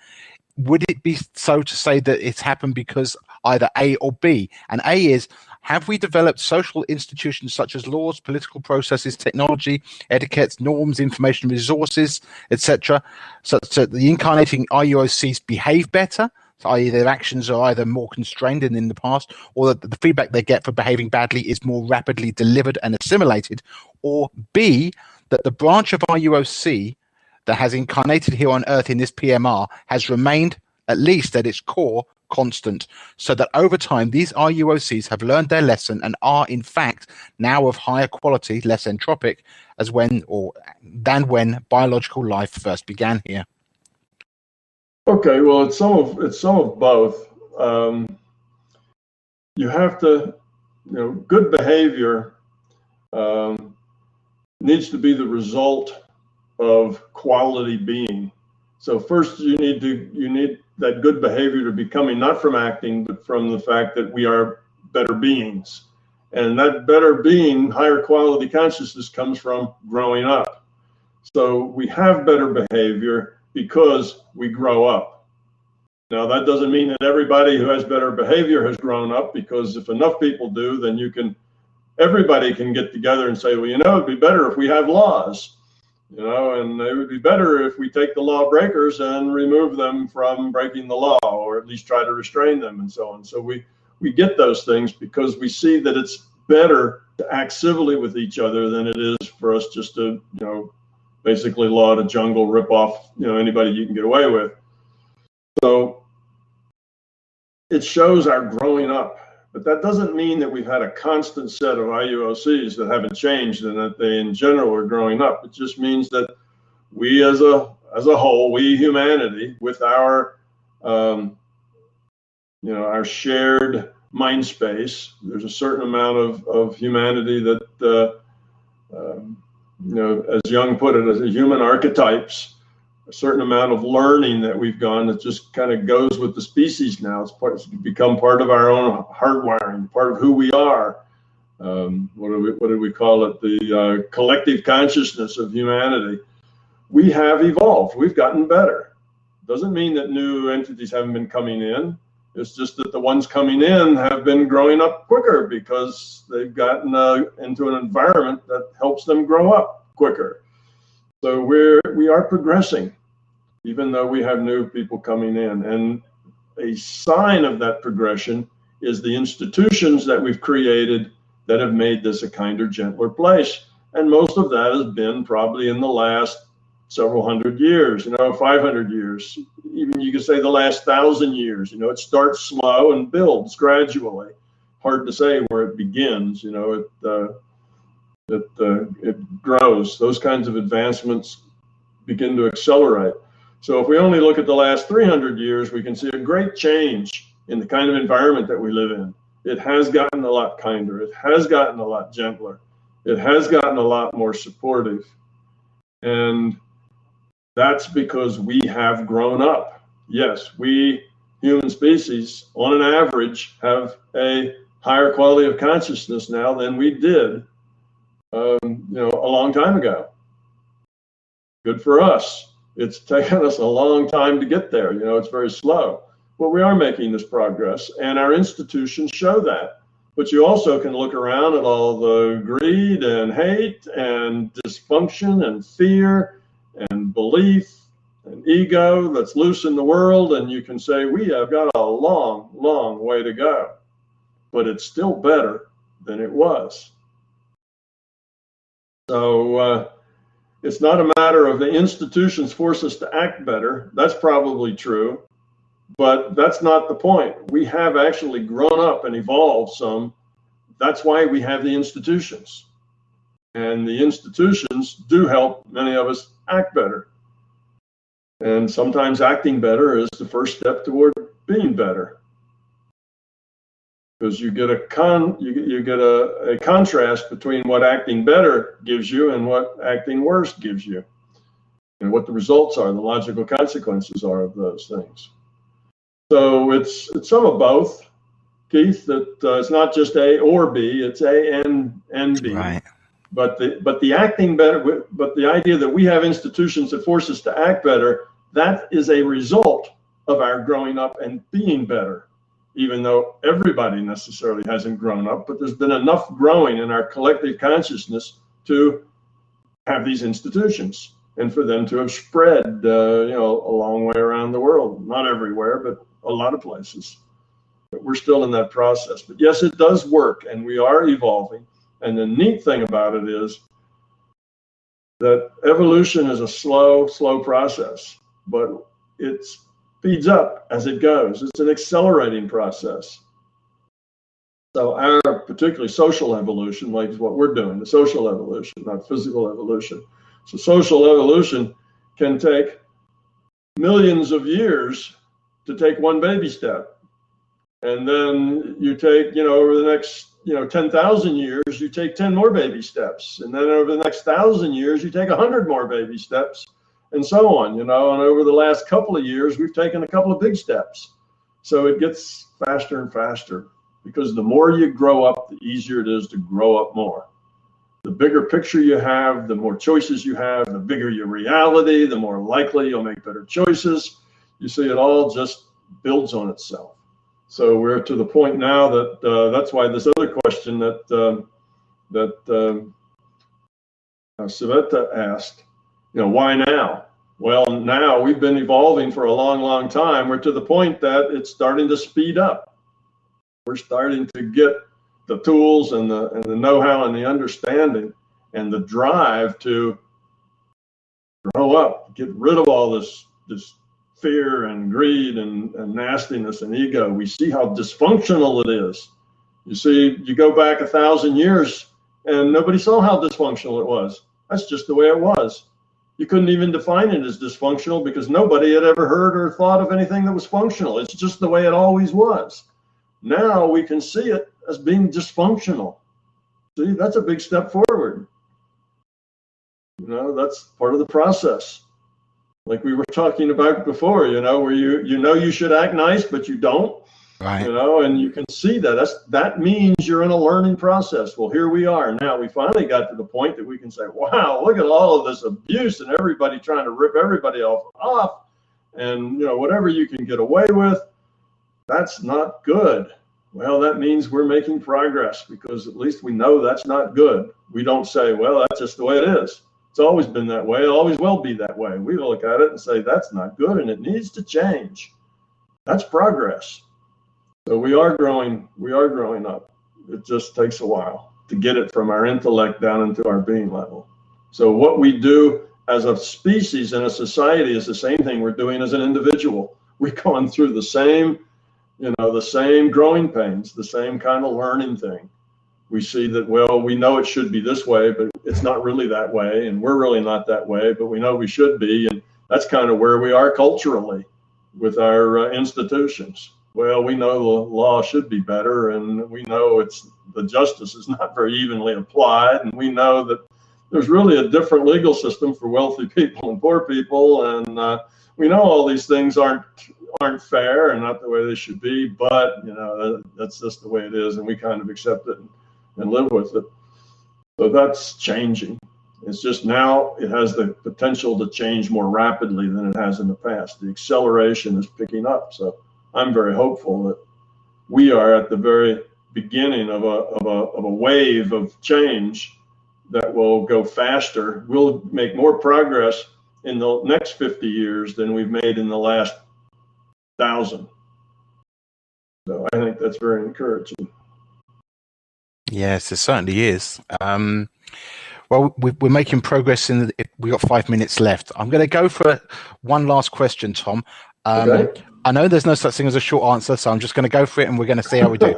would it be so to say that it's happened because either A or B? And A is, have we developed social institutions such as laws, political processes, technology, etiquettes, norms, information resources, etc., such that the incarnating RUOCs behave better, i.e. their actions are either more constrained than in the past, or that the feedback they get for behaving badly is more rapidly delivered and assimilated, or B, that the branch of RUOC that has incarnated here on Earth in this PMR has remained, at least at its core, constant, so that over time these RUOCs have learned their lesson and are in fact now of higher quality, less entropic, than when biological life first began here. Okay, well, it's some of both. You have to, good behavior needs to be the result of quality being. So first, you need that good behavior to be coming not from acting, but from the fact that we are better beings, and that better being, higher quality consciousness, comes from growing up. So we have better behavior because we grow up. Now, that doesn't mean that everybody who has better behavior has grown up, because if enough people do, then everybody can get together and say, well, it'd be better if we have laws, and it would be better if we take the law breakers and remove them from breaking the law, or at least try to restrain them, and so on. So we get those things because we see that it's better to act civilly with each other than it is for us just to, basically law to jungle, rip off, anybody you can get away with. So it shows our growing up, but that doesn't mean that we've had a constant set of IUOCs that haven't changed and that they in general are growing up. It just means that we as a whole, we humanity, with our our shared mind space, there's a certain amount of humanity that as Jung put it, as a human archetypes, a certain amount of learning that we've gone that just kind of goes with the species now. It's become part of our own hardwiring, part of who we are. What do we call it? The collective consciousness of humanity. We have evolved. We've gotten better. Doesn't mean that new entities haven't been coming in. It's just that the ones coming in have been growing up quicker because they've gotten into an environment that helps them grow up quicker. So we are progressing, even though we have new people coming in. And a sign of that progression is the institutions that we've created that have made this a kinder, gentler place. And most of that has been probably in the last several hundred years, 500 years, even you could say the last 1,000 years. It starts slow and builds gradually. Hard to say where it begins. It grows. Those kinds of advancements begin to accelerate. So if we only look at the last 300 years, we can see a great change in the kind of environment that we live in. It has gotten a lot kinder. It has gotten a lot gentler. It has gotten a lot more supportive. And that's because we have grown up. Yes, we human species, on an average, have a higher quality of consciousness now than we did, a long time ago. Good for us. It's taken us a long time to get there. It's very slow, but we are making this progress, and our institutions show that. But you also can look around at all the greed and hate and dysfunction and fear and belief and ego that's loose in the world, and you can say we have got a long, long way to go, but it's still better than it was. So it's not a matter of the institutions force us to act better. That's probably true, but that's not the point. We have actually grown up and evolved some. That's why we have the institutions. And the institutions do help many of us act better. And sometimes acting better is the first step toward being better. Because you get a contrast between what acting better gives you and what acting worse gives you, and what the results are, the logical consequences are of those things. So it's some of both, Keith. That it's not just A or B; it's A and B. Right. But the acting better, but the idea that we have institutions that force us to act better, that is a result of our growing up and being better. Even though everybody necessarily hasn't grown up, but there's been enough growing in our collective consciousness to have these institutions and for them to have spread, a long way around the world. Not everywhere, but a lot of places. But we're still in that process. But yes, it does work, and we are evolving. And the neat thing about it is that evolution is a slow process, but it speeds up as it goes. It's an accelerating process. So our particularly social evolution, like what we're doing, the social evolution, not physical evolution. So social evolution can take millions of years to take one baby step. And then you take, over the next, 10,000 years, you take 10 more baby steps. And then over the next 1,000 years, you take 100 more baby steps, and so on, and over the last couple of years, we've taken a couple of big steps. So it gets faster and faster, because the more you grow up, the easier it is to grow up more. The bigger picture you have, the more choices you have, the bigger your reality, the more likely you'll make better choices. You see, it all just builds on itself. So we're to the point now that that's why this other question that Saveta asked, why now? Well, now we've been evolving for a long, long time. We're to the point that it's starting to speed up. We're starting to get the tools and the know-how and the understanding and the drive to grow up, get rid of all this fear and greed and nastiness and ego. We see how dysfunctional it is. You see, you go back 1,000 years and nobody saw how dysfunctional it was. That's just the way it was. You couldn't even define it as dysfunctional because nobody had ever heard or thought of anything that was functional. It's just the way it always was. Now we can see it as being dysfunctional. See, that's a big step forward. That's part of the process. Like we were talking about before, where you should act nice, but you don't. Right. And you can see that means you're in a learning process. Well, here we are now. We finally got to the point that we can say, wow, look at all of this abuse and everybody trying to rip everybody off, and whatever you can get away with. that's not good. Well, that means we're making progress, because at least we know that's not good. We don't say, well, that's just the way it is. It's always been that way. It always will be that way. We look at it and say, that's not good and it needs to change. That's progress. So we are growing up. It just takes a while to get it from our intellect down into our being level. So what we do as a species in a society is the same thing we're doing as an individual. We've gone through the same, the same growing pains, the same kind of learning thing. We see that, well, we know it should be this way, but it's not really that way, and we're really not that way, but we know we should be, and that's kind of where we are culturally with our institutions. Well, we know the law should be better, and we know the justice is not very evenly applied, and we know that there's really a different legal system for wealthy people and poor people, and we know all these things aren't fair and not the way they should be, but that's just the way it is, and we kind of accept it and live with it. So that's changing. It's just now it has the potential to change more rapidly than it has in the past. The acceleration is picking up. So I'm very hopeful that we are at the very beginning of a wave of change that will go faster. We'll make more progress in the next 50 years than we've made in the last 1,000. So I think that's very encouraging. Yes, it certainly is. Well, we're making progress we got 5 minutes left. I'm going to go for one last question, Tom. Okay. I know there's no such thing as a short answer, so I'm just going to go for it, and we're going to see how we do.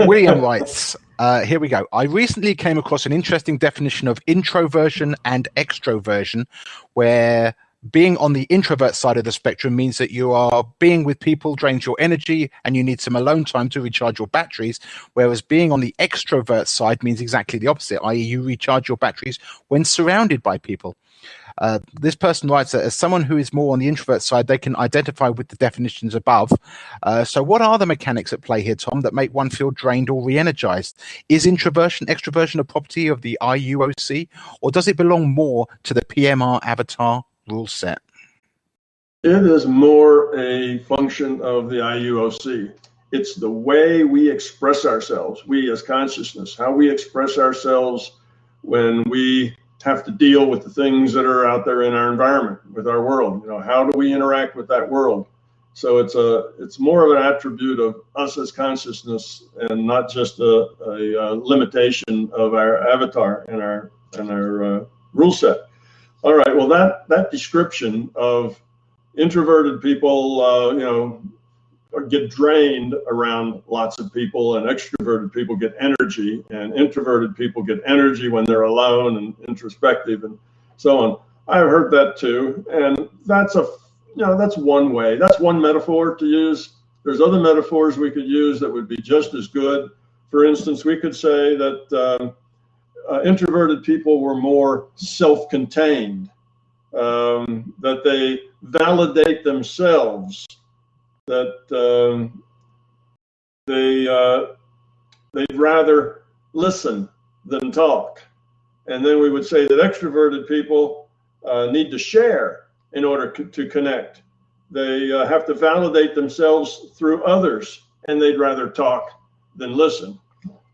William writes, here we go. I recently came across an interesting definition of introversion and extroversion, where being on the introvert side of the spectrum means that you are being with people drains your energy and you need some alone time to recharge your batteries, whereas being on the extrovert side means exactly the opposite, i.e. you recharge your batteries when surrounded by people. This person writes that as someone who is more on the introvert side, they can identify with the definitions above. So what are the mechanics at play here, Tom, that make one feel drained or re-energized? Is introversion, extroversion a property of the IUOC, or does it belong more to the PMR avatar rule set? It is more a function of the IUOC. It's the way we express ourselves, we as consciousness, how we express ourselves when we have to deal with the things that are out there in our environment, with our world. How do we interact with that world? So it's more of an attribute of us as consciousness, and not just a limitation of our avatar and our rule set. All right. Well, that description of introverted people, get drained around lots of people, and extroverted people get energy, and introverted people get energy when they're alone and introspective and so on. I've heard that too, and that's one way. That's one metaphor to use. There's other metaphors we could use that would be just as good. For instance, we could say that introverted people were more self-contained, that they validate themselves, that they'd rather listen than talk. And then we would say that extroverted people need to share in order to connect. They have to validate themselves through others, and they'd rather talk than listen.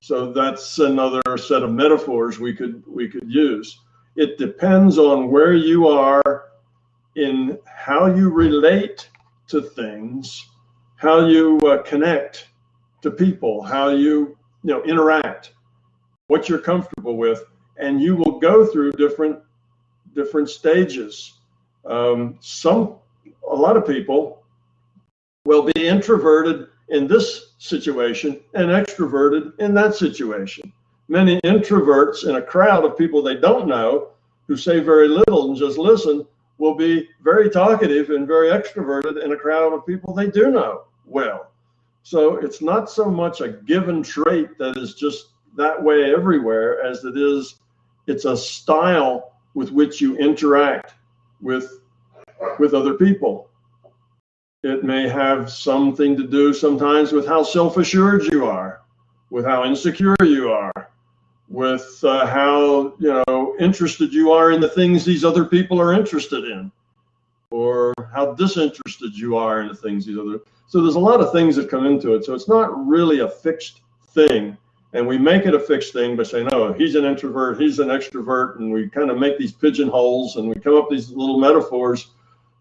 So that's another set of metaphors we could use. It depends on where you are in how you relate to things, how you connect to people, how you interact, what you're comfortable with, and you will go through different stages. A lot of people will be introverted in this situation and extroverted in that situation. Many introverts in a crowd of people they don't know, who say very little and just listen, will be very talkative and very extroverted in a crowd of people they do know well. So it's not so much a given trait that is just that way everywhere as it's a style with which you interact with other people. It may have something to do sometimes with how self-assured you are, with how insecure you are, with how interested you are in the things these other people are interested in. or how disinterested you are in the things these other. So there's a lot of things that come into it. So it's not really a fixed thing. And we make it a fixed thing by saying, oh, he's an introvert, he's an extrovert, and we kind of make these pigeonholes and we come up with these little metaphors,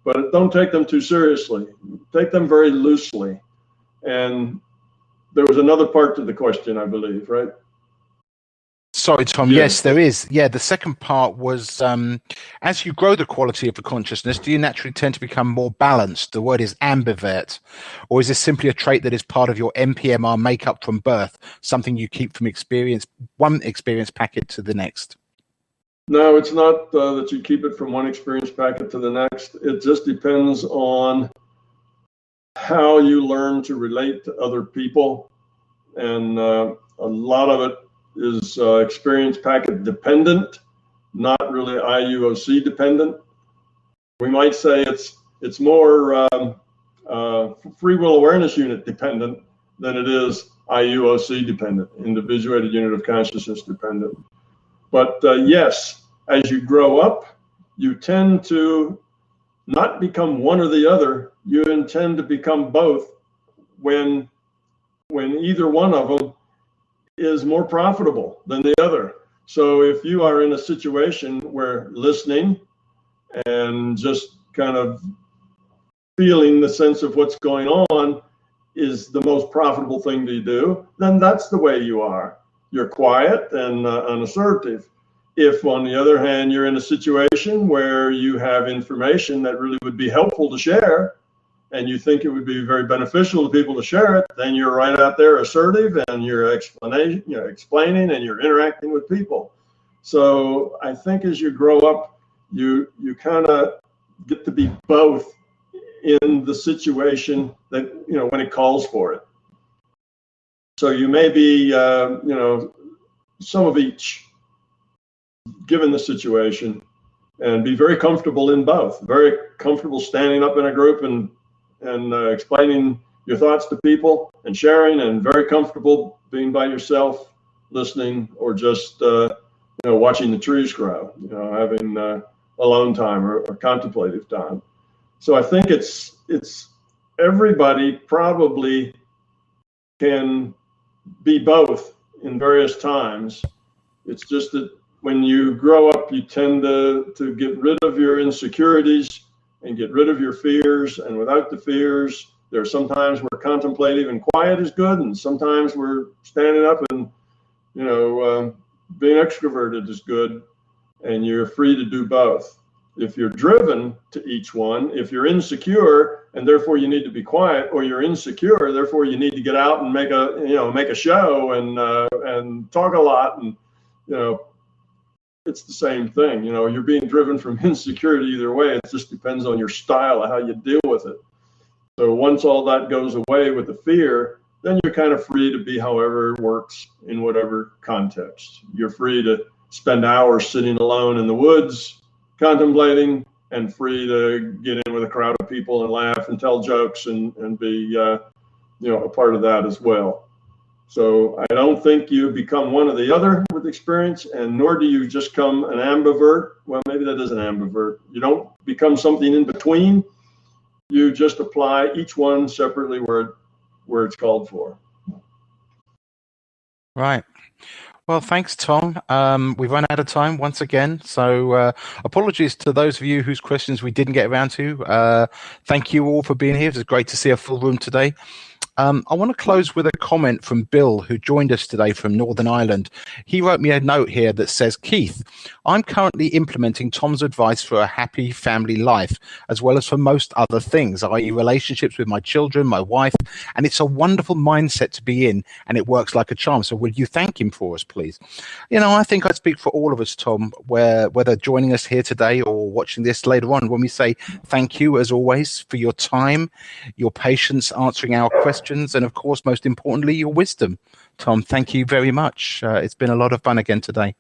but don't take them too seriously. Take them very loosely. And there was another part to the question, I believe, right? Sorry, Tom. Yeah. Yes, there is. Yeah, the second part was, as you grow the quality of the consciousness, do you naturally tend to become more balanced? The word is ambivert. Or is this simply a trait that is part of your MPMR makeup from birth, something you keep from one experience packet to the next? No, it's not that you keep it from one experience packet to the next. It just depends on how you learn to relate to other people. And a lot of it is experience packet dependent, not really IUOC dependent. We might say it's more free will awareness unit dependent than it is IUOC dependent, individuated unit of consciousness dependent. But yes, as you grow up, you tend to not become one or the other. You intend to become both when either one of them is more profitable than the other. So if you are in a situation where listening and just kind of feeling the sense of what's going on is the most profitable thing to do, then that's the way you are. You're quiet and unassertive. If, on the other hand, you're in a situation where you have information that really would be helpful to share, and you think it would be very beneficial to people to share it, then you're right out there assertive and you're explaining and you're interacting with people. So I think as you grow up, you kind of get to be both in the situation that, when it calls for it. So you may be, some of each given the situation, and be very comfortable in both, very comfortable standing up in a group and explaining your thoughts to people and sharing, and very comfortable being by yourself, listening, or just watching the trees grow, having alone time or contemplative time. So I think it's everybody probably can be both in various times. It's just that when you grow up, you tend to get rid of your insecurities and get rid of your fears. And without the fears, there are sometimes where contemplative and quiet is good, and sometimes we're standing up and being extroverted is good, and you're free to do both. If you're driven to each one, if you're insecure and therefore you need to be quiet, or you're insecure therefore you need to get out and make a show and talk a lot, and it's the same thing. You're being driven from insecurity either way. It just depends on your style of how you deal with it. So once all that goes away with the fear, then you're kind of free to be however it works in whatever context. You're free to spend hours sitting alone in the woods contemplating, and free to get in with a crowd of people and laugh and tell jokes and be a part of that as well. So I don't think you become one or the other with experience, and nor do you just become an ambivert. Well, maybe that is an ambivert. You don't become something in between. You just apply each one separately where it's called for. Right. Well, thanks, Tom. We've run out of time once again, so apologies to those of you whose questions we didn't get around to. Thank you all for being here. It was great to see a full room today. I want to close with a comment from Bill, who joined us today from Northern Ireland. He wrote me a note here that says, Keith, I'm currently implementing Tom's advice for a happy family life, as well as for most other things, i.e. relationships with my children, my wife, and it's a wonderful mindset to be in, and it works like a charm. So will you thank him for us, please? I think I speak for all of us, Tom, whether joining us here today or watching this later on, when we say thank you, as always, for your time, your patience answering our questions, and of course, most importantly, your wisdom. Tom, thank you very much. It's been a lot of fun again today.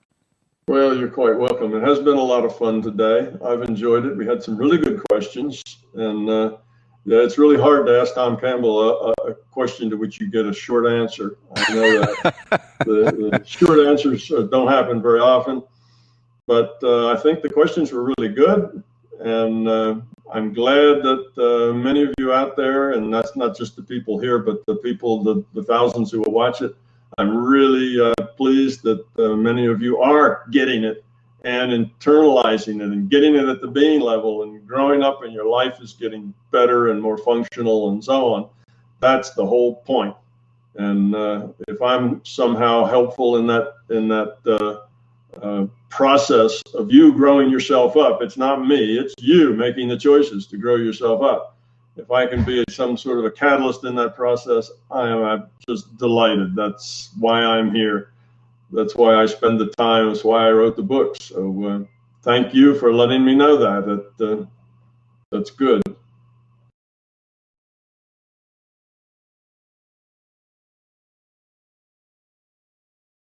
Well, you're quite welcome. It has been a lot of fun today. I've enjoyed it. We had some really good questions, and it's really hard to ask Tom Campbell a question to which you get a short answer. I know that the short answers don't happen very often, but I think the questions were really good, and I'm glad that many of you out there, and that's not just the people here, but the people, the thousands who will watch it. I'm really pleased that many of you are getting it and internalizing it and getting it at the being level and growing up, and your life is getting better and more functional and so on. That's the whole point. And if I'm somehow helpful in that process of you growing yourself up, it's not me, it's you making the choices to grow yourself up. If I can be some sort of a catalyst in that process, I'm just delighted. That's why I'm here. That's why I spend the time. That's why I wrote the book. So thank you for letting me know that. That's good.